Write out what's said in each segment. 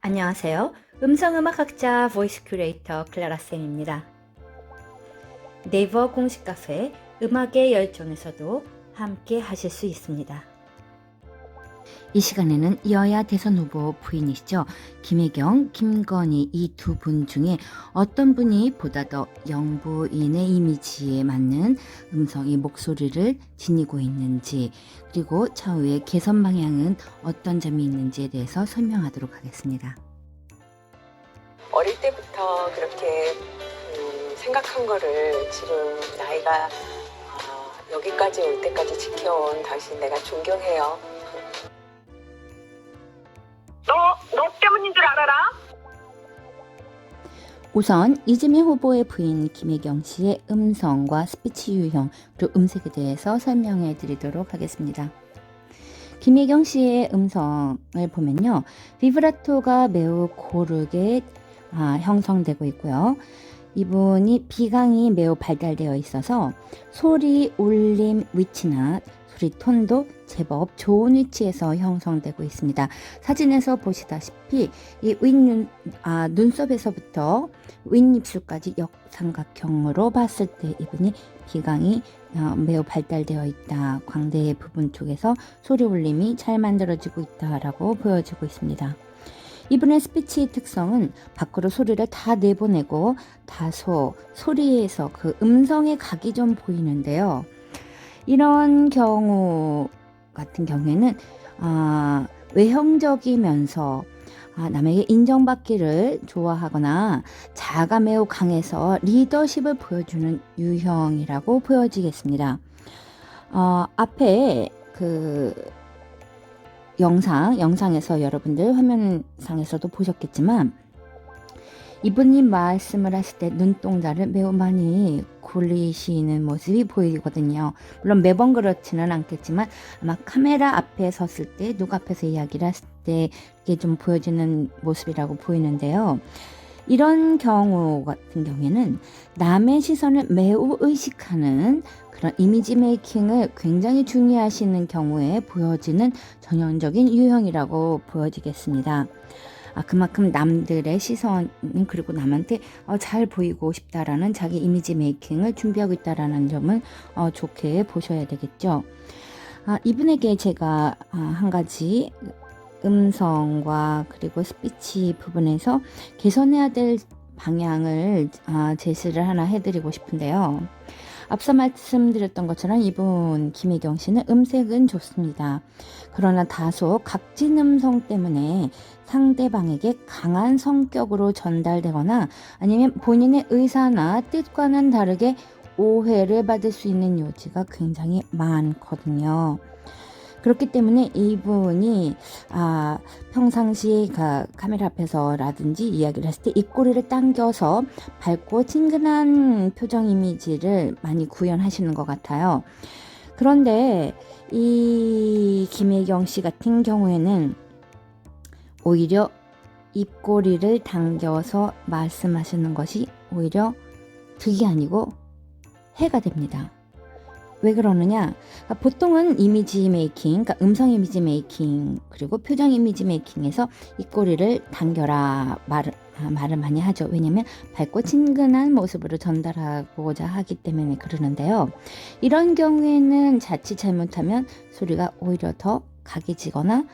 안녕하세요. 음성음악학자 보이스 큐레이터 클라라 쌤입니다. 네이버 공식 카페 음악의 열정에서도 함께 하실 수 있습니다. 이 시간에는 여야 대선 후보 부인이시죠. 김혜경, 김건희 이 두 분 중에 어떤 분이 보다 더 영부인의 이미지에 맞는 음성의 목소리를 지니고 있는지, 그리고 차후의 개선 방향은 어떤 점이 있는지에 대해서 설명하도록 하겠습니다. 어릴 때부터 그렇게 생각한 거를 지금 나이가 여기까지 올 때까지 지켜온 당신 내가 존경해요. 너 때문인 줄 알아라? 우선 이재명 후보의 부인 김혜경 씨의 음성과 스피치 유형 그리고 음색에 대해서 설명해 드리도록 하겠습니다. 김혜경 씨의 음성을 보면요, 비브라토가 매우 고르게 형성되고 있고요. 이분이 비강이 매우 발달되어 있어서 소리 울림 위치나 소리 톤도 제법 좋은 위치에서 형성되고 있습니다. 사진에서 보시다시피 이 눈썹에서부터 윗입술까지 역삼각형으로 봤을 때 이분이 비강이 매우 발달되어 있다. 광대 부분 쪽에서 소리 울림이 잘 만들어지고 있다라고 보여지고 있습니다. 이분의 스피치 특성은 밖으로 소리를 다 내보내고 다소 소리에서 그 음성의 각이 좀 보이는데요. 이런 경우 같은 경우에는 외형적이면서 남에게 인정받기를 좋아하거나 자아가 매우 강해서 리더십을 보여주는 유형이라고 보여지겠습니다. 앞에 그 영상에서 여러분들 화면상에서도 보셨겠지만 이분이 말씀을 하실 때 눈동자를 매우 많이 굴리시는 모습이 보이거든요. 물론 매번 그렇지는 않겠지만 아마 카메라 앞에 섰을 때, 누구 앞에서 이야기를 했을 때 이게 좀 보여지는 모습이라고 보이는데요. 이런 경우 같은 경우에는 남의 시선을 매우 의식하는 그런 이미지 메이킹을 굉장히 중요하시는 경우에 보여지는 전형적인 유형이라고 보여지겠습니다. 그만큼 남들의 시선 그리고 남한테 잘 보이고 싶다라는 자기 이미지 메이킹을 준비하고 있다라는 점을 좋게 보셔야 되겠죠. 이분에게 제가 한 가지 음성과 그리고 스피치 부분에서 개선해야 될 방향을 제시를 하나 해드리고 싶은데요. 앞서 말씀드렸던 것처럼 이분 김혜경 씨는 음색은 좋습니다. 그러나 다소 각진 음성 때문에 상대방에게 강한 성격으로 전달되거나 아니면 본인의 의사나 뜻과는 다르게 오해를 받을 수 있는 요지가 굉장히 많거든요. 그렇기 때문에 이분이 평상시 카메라 앞에서라든지 이야기를 했을 때 입꼬리를 당겨서 밝고 친근한 표정 이미지를 많이 구현하시는 것 같아요. 그런데 이 김혜경 씨 같은 경우에는 오히려 입꼬리를 당겨서 말씀하시는 것이 오히려 득이 아니고 해가 됩니다. 왜 그러느냐? 보통은 이미지 메이킹, 그러니까 음성 이미지 메이킹 그리고 표정 이미지 메이킹에서 입꼬리를 당겨라 말을 많이 하죠. 왜냐하면 밝고 친근한 모습으로 전달하고자 하기 때문에 그러는데요. 이런 경우에는 자칫 잘못하면 소리가 오히려 더 각해지거나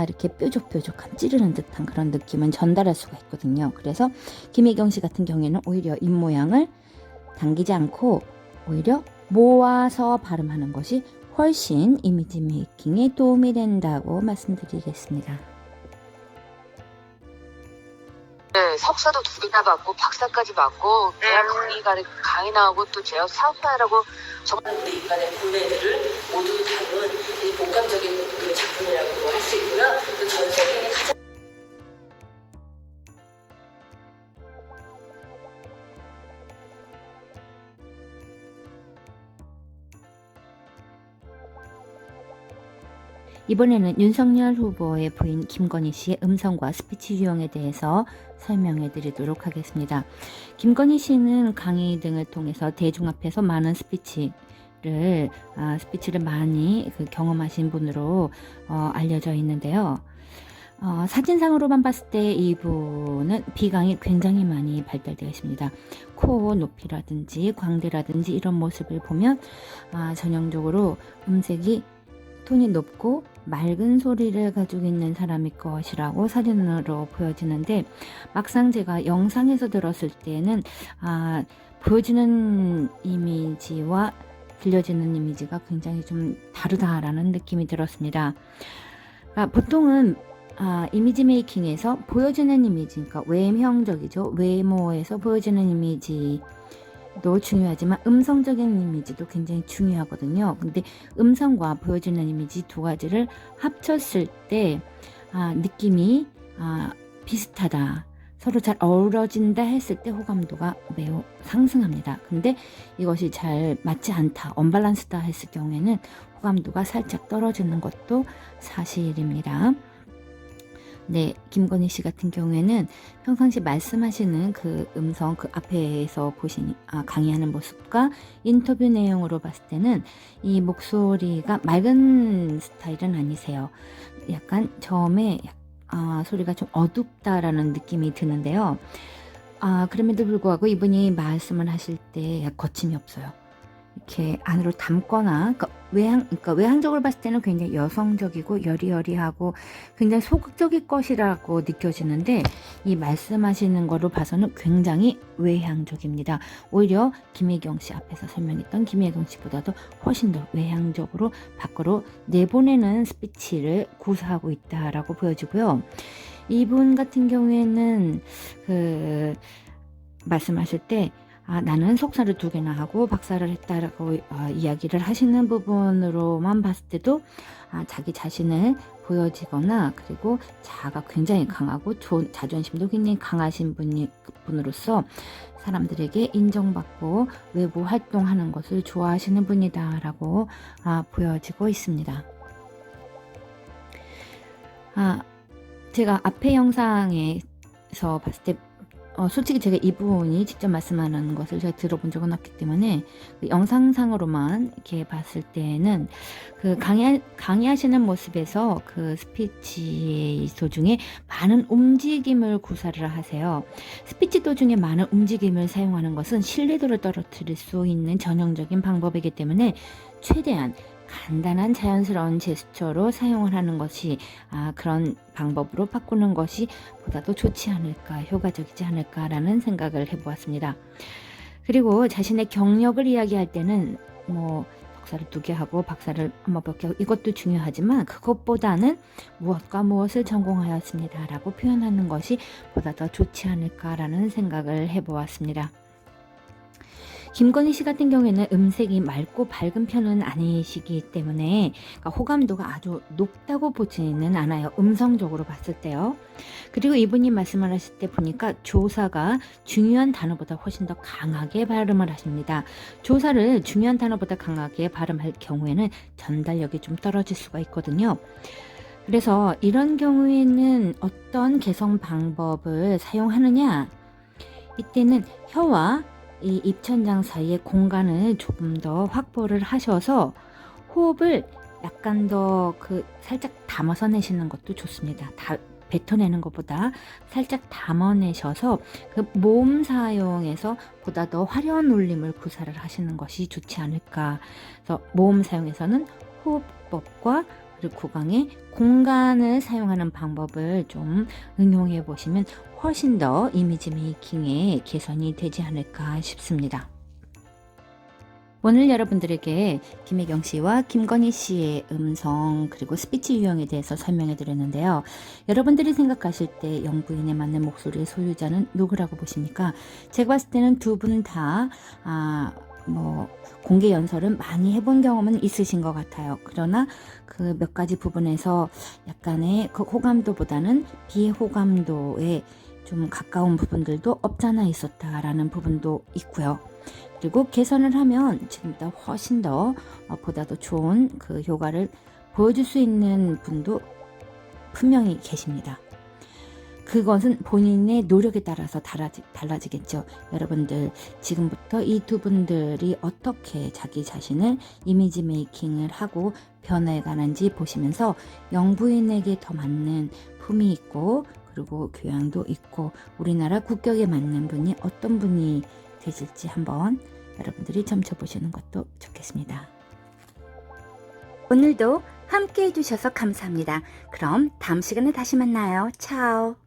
이렇게 뾰족뾰족한 찌르는 듯한 그런 느낌은 전달할 수가 있거든요. 그래서 김혜경 씨 같은 경우에는 오히려 입모양을 당기지 않고 오히려 모아서 발음하는 것이 훨씬 이미지 메이킹에 도움이 된다고 말씀드리겠습니다. 네, 석사도 2개나 받고 박사까지 받고 대학 국리가 강의 나오고 또 제가 사업하라고 정말 우리 인간의 본래들을 모두 담은 이 복합적인 그 작품이라고 할 수 있고요. 또 전 세계에 가장 이번에는 윤석열 후보의 부인 김건희 씨의 음성과 스피치 유형에 대해서 설명해 드리도록 하겠습니다. 김건희 씨는 강의 등을 통해서 대중 앞에서 많은 스피치를 많이 경험하신 분으로 알려져 있는데요. 사진상으로만 봤을 때 이분은 비강이 굉장히 많이 발달되어 있습니다. 코 높이라든지 광대라든지 이런 모습을 보면 전형적으로 음색이 톤이 높고 맑은 소리를 가지고 있는 사람일 것이라고 사진으로 보여지는데, 막상 제가 영상에서 들었을 때는 보여주는 이미지와 들려지는 이미지가 굉장히 좀 다르다라는 느낌이 들었습니다. 보통은 이미지 메이킹에서 보여주는 이미지, 그러니까 외형적이죠. 외모에서 보여주는 이미지도 중요하지만 음성적인 이미지도 굉장히 중요하거든요. 근데 음성과 보여주는 이미지 두 가지를 합쳤을 때 느낌이 비슷하다, 서로 잘 어우러진다 했을 때 호감도가 매우 상승합니다. 근데 이것이 잘 맞지 않다, 언밸런스다 했을 경우에는 호감도가 살짝 떨어지는 것도 사실입니다. 네, 김건희 씨 같은 경우에는 평상시 말씀하시는 그 음성, 그 앞에서 강의하는 모습과 인터뷰 내용으로 봤을 때는 이 목소리가 맑은 스타일은 아니세요. 약간 처음에 소리가 좀 어둡다라는 느낌이 드는데요. 그럼에도 불구하고 이분이 말씀을 하실 때 거침이 없어요. 이렇게 안으로 담거나, 그러니까 외향적으로 봤을 때는 굉장히 여성적이고 여리여리하고 굉장히 소극적일 것이라고 느껴지는데, 이 말씀하시는 거로 봐서는 굉장히 외향적입니다. 오히려 김혜경 씨, 앞에서 설명했던 김혜경 씨보다도 훨씬 더 외향적으로 밖으로 내보내는 스피치를 구사하고 있다라고 보여지고요. 이분 같은 경우에는 말씀하실 때 나는 석사를 2개나 하고 박사를 했다라고 이야기를 하시는 부분으로만 봤을 때도 자기 자신을 보여지거나, 그리고 자아가 굉장히 강하고 자존심도 굉장히 강하신 분으로서 사람들에게 인정받고 외부 활동하는 것을 좋아하시는 분이다라고 보여지고 있습니다. 제가 앞에 영상에서 봤을 때 솔직히 제가 이분이 직접 말씀하는 것을 제가 들어본 적은 없기 때문에 영상상으로만 이렇게 봤을 때는 강의하시는 모습에서 스피치 도중에 많은 움직임을 구사를 하세요. 스피치 도중에 많은 움직임을 사용하는 것은 신뢰도를 떨어뜨릴 수 있는 전형적인 방법이기 때문에 최대한 간단한 자연스러운 제스처로 사용을 하는 것이, 그런 방법으로 바꾸는 것이 보다도 좋지 않을까, 효과적이지 않을까라는 생각을 해보았습니다. 그리고 자신의 경력을 이야기할 때는 석사를 2개 하고 박사를 몇 개 하고 이것도 중요하지만, 그것보다는 무엇과 무엇을 전공하였습니다 라고 표현하는 것이 보다 더 좋지 않을까라는 생각을 해보았습니다. 김건희 씨 같은 경우에는 음색이 맑고 밝은 편은 아니시기 때문에 호감도가 아주 높다고 보지는 않아요. 음성적으로 봤을 때요. 그리고 이분이 말씀을 하실 때 보니까 조사가 중요한 단어보다 훨씬 더 강하게 발음을 하십니다. 조사를 중요한 단어보다 강하게 발음할 경우에는 전달력이 좀 떨어질 수가 있거든요. 그래서 이런 경우에는 어떤 개성 방법을 사용하느냐, 이때는 혀와 이 입천장 사이의 공간을 조금 더 확보를 하셔서 호흡을 약간 더 살짝 담아서 내시는 것도 좋습니다. 다 뱉어내는 것보다 살짝 담아내셔서 모음 사용해서 보다 더 화려한 울림을 구사를 하시는 것이 좋지 않을까. 그래서 모음 사용에서는 호흡법과 그리고 구강의 공간을 사용하는 방법을 좀 응용해 보시면 훨씬 더 이미지 메이킹에 개선이 되지 않을까 싶습니다. 오늘 여러분들에게 김혜경 씨와 김건희 씨의 음성 그리고 스피치 유형에 대해서 설명해 드렸는데요. 여러분들이 생각하실 때 영부인에 맞는 목소리의 소유자는 누구라고 보십니까? 제가 봤을 때는 두 분 다 공개 연설은 많이 해본 경험은 있으신 것 같아요. 그러나 몇 가지 부분에서 약간의 호감도보다는 비호감도에 좀 가까운 부분들도 없잖아 있었다라는 부분도 있고요. 그리고 개선을 하면 지금보다 훨씬 더 보다 더 좋은 효과를 보여줄 수 있는 분도 분명히 계십니다. 그것은 본인의 노력에 따라서 달라지겠죠. 여러분들 지금부터 이 두 분들이 어떻게 자기 자신을 이미지 메이킹을 하고 변해가는지 보시면서 영부인에게 더 맞는 품이 있고 그리고 교양도 있고 우리나라 국격에 맞는 분이 어떤 분이 되실지 한번 여러분들이 점쳐보시는 것도 좋겠습니다. 오늘도 함께 해주셔서 감사합니다. 그럼 다음 시간에 다시 만나요. 차오.